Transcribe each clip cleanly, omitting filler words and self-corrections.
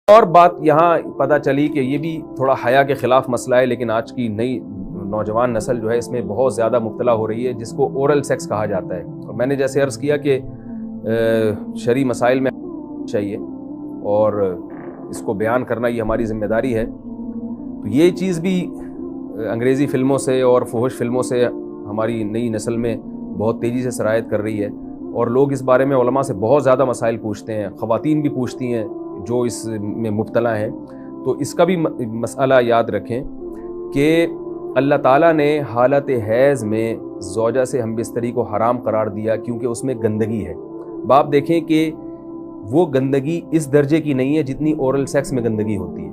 اور بات یہاں پتہ چلی کہ یہ بھی تھوڑا حیا کے خلاف مسئلہ ہے، لیکن آج کی نئی نوجوان نسل جو ہے اس میں بہت زیادہ مبتلا ہو رہی ہے، جس کو اورل سیکس کہا جاتا ہے. اور میں نے جیسے عرض کیا کہ شرعی مسائل میں چاہیے اور اس کو بیان کرنا یہ ہماری ذمہ داری ہے. تو یہ چیز بھی انگریزی فلموں سے اور فحش فلموں سے ہماری نئی نسل میں بہت تیزی سے سرایت کر رہی ہے، اور لوگ اس بارے میں علماء سے بہت زیادہ مسائل پوچھتے ہیں، خواتین بھی پوچھتی ہیں جو اس میں مبتلا ہیں. تو اس کا بھی مسئلہ یاد رکھیں کہ اللہ تعالیٰ نے حالت حیض میں زوجہ سے ہم بستری کو حرام قرار دیا کیونکہ اس میں گندگی ہے. باپ دیکھیں کہ وہ گندگی اس درجے کی نہیں ہے جتنی اورل سیکس میں گندگی ہوتی ہے.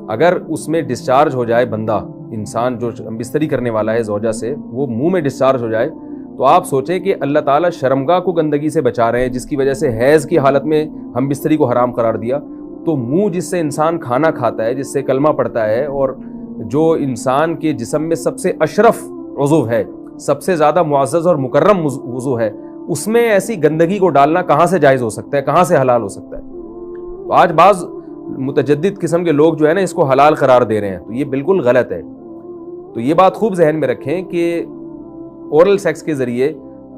اگر اس میں ڈسچارج ہو جائے بندہ، انسان جو ہم بستری کرنے والا ہے زوجہ سے، وہ منہ میں ڈسچارج ہو جائے تو آپ سوچیں کہ اللہ تعالیٰ شرمگاہ کو گندگی سے بچا رہے ہیں، جس کی وجہ سے حیض کی حالت میں ہم بستری کو حرام قرار دیا. تو منہ جس سے انسان کھانا کھاتا ہے، جس سے کلمہ پڑھتا ہے، اور جو انسان کے جسم میں سب سے اشرف عضو ہے، سب سے زیادہ معزز اور مکرم عضو ہے، اس میں ایسی گندگی کو ڈالنا کہاں سے جائز ہو سکتا ہے، کہاں سے حلال ہو سکتا ہے؟ تو آج بعض متجدد قسم کے لوگ جو ہے نا اس کو حلال قرار دے رہے ہیں، تو یہ بالکل غلط ہے. تو یہ بات خوب ذہن میں رکھیں کہ اورل سیکس کے ذریعے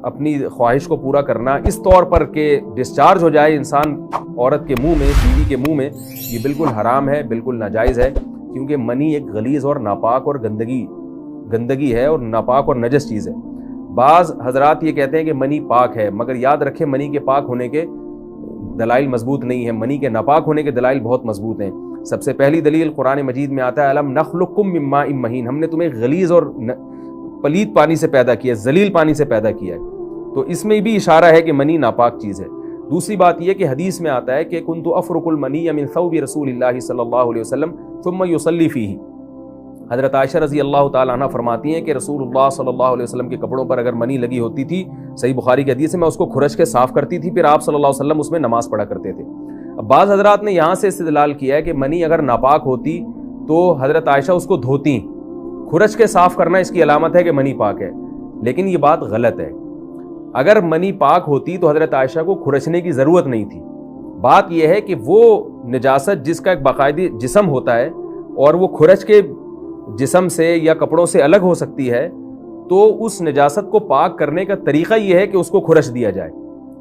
اپنی خواہش کو پورا کرنا اس طور پر کہ ڈسچارج ہو جائے انسان عورت کے منہ میں، بیوی کے منہ میں، یہ بالکل حرام ہے، بالکل ناجائز ہے. کیونکہ منی ایک غلیظ اور ناپاک اور گندگی ہے اور ناپاک اور نجس چیز ہے. بعض حضرات یہ کہتے ہیں کہ منی پاک ہے، مگر یاد رکھیں منی کے پاک ہونے کے دلائل مضبوط نہیں ہیں، منی کے ناپاک ہونے کے دلائل بہت مضبوط ہیں. سب سے پہلی دلیل قرآن مجید میں آتا ہے الم نخلقکم من ماء مہین، ہم نے تمہیں غلیظ اور پلید پانی سے پیدا کیا ہے، ذلیل پانی سے پیدا کیا ہے. تو اس میں بھی اشارہ ہے کہ منی ناپاک چیز ہے. دوسری بات یہ کہ حدیث میں آتا ہے کہ کنت افرق المنی من ثوب رسول اللہ صلی اللہ علیہ وسلم ثم یصلی فیہ. حضرت عائشہ رضی اللہ تعالی عنہ فرماتی ہیں کہ رسول اللہ صلی اللہ علیہ وسلم کے کپڑوں پر اگر منی لگی ہوتی تھی، صحیح بخاری کی حدیث ہے، میں اس کو کھرچ کے صاف کرتی تھی، پھر آپ صلی اللہ علیہ وسلم اس میں نماز پڑھا کرتے تھے. اب بعض حضرات نے یہاں سے استدلال کیا ہے کہ منی اگر ناپاک ہوتی تو حضرت عائشہ اس کو دھوتی، کھرچ کے صاف کرنا اس کی علامت ہے کہ منی پاک ہے. لیکن یہ بات غلط ہے. اگر منی پاک ہوتی تو حضرت عائشہ کو کھرچنے کی ضرورت نہیں تھی. بات یہ ہے کہ وہ نجاست جس کا ایک باقاعدی جسم ہوتا ہے اور وہ کھرچ کے جسم سے یا کپڑوں سے الگ ہو سکتی ہے، تو اس نجاست کو پاک کرنے کا طریقہ یہ ہے کہ اس کو کھرچ دیا جائے.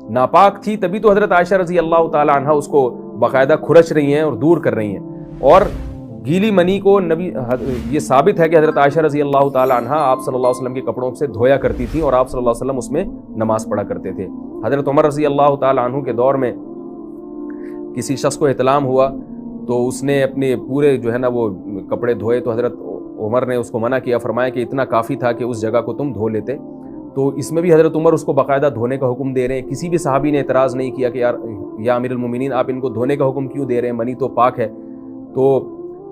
ناپاک تھی تبھی تو حضرت عائشہ رضی اللہ تعالی عنہ اس کو باقاعدہ کھرچ رہی ہیں اور دور کر رہی ہیں. اور گیلی منی کو یہ ثابت ہے کہ حضرت عائشہ رضی اللہ تعالی عنہ آپ صلی اللہ علیہ وسلم کے کپڑوں سے دھویا کرتی تھی اور آپ صلی اللہ علیہ وسلم اس میں نماز پڑھا کرتے تھے. حضرت عمر رضی اللہ تعالی عنہ کے دور میں کسی شخص کو احتلام ہوا تو اس نے اپنے پورے جو ہے نا وہ کپڑے دھوئے، تو حضرت عمر نے اس کو منع کیا، فرمایا کہ اتنا کافی تھا کہ اس جگہ کو تم دھو لیتے. تو اس میں بھی حضرت عمر اس کو باقاعدہ دھونے کا حکم دے رہے ہیں. کسی بھی صحابی نے اعتراض نہیں کیا کہ یا امیر المومنین آپ ان کو دھونے کا حکم کیوں دے رہے ہیں، منی تو پاک ہے.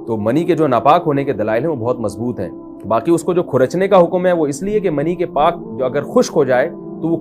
تو منی کے جو ناپاک ہونے کے دلائل ہیں وہ بہت مضبوط ہیں. باقی اس کو جو کھرچنے کا حکم ہے وہ اس لیے کہ منی کے پاک جو اگر خشک ہو جائے تو وہ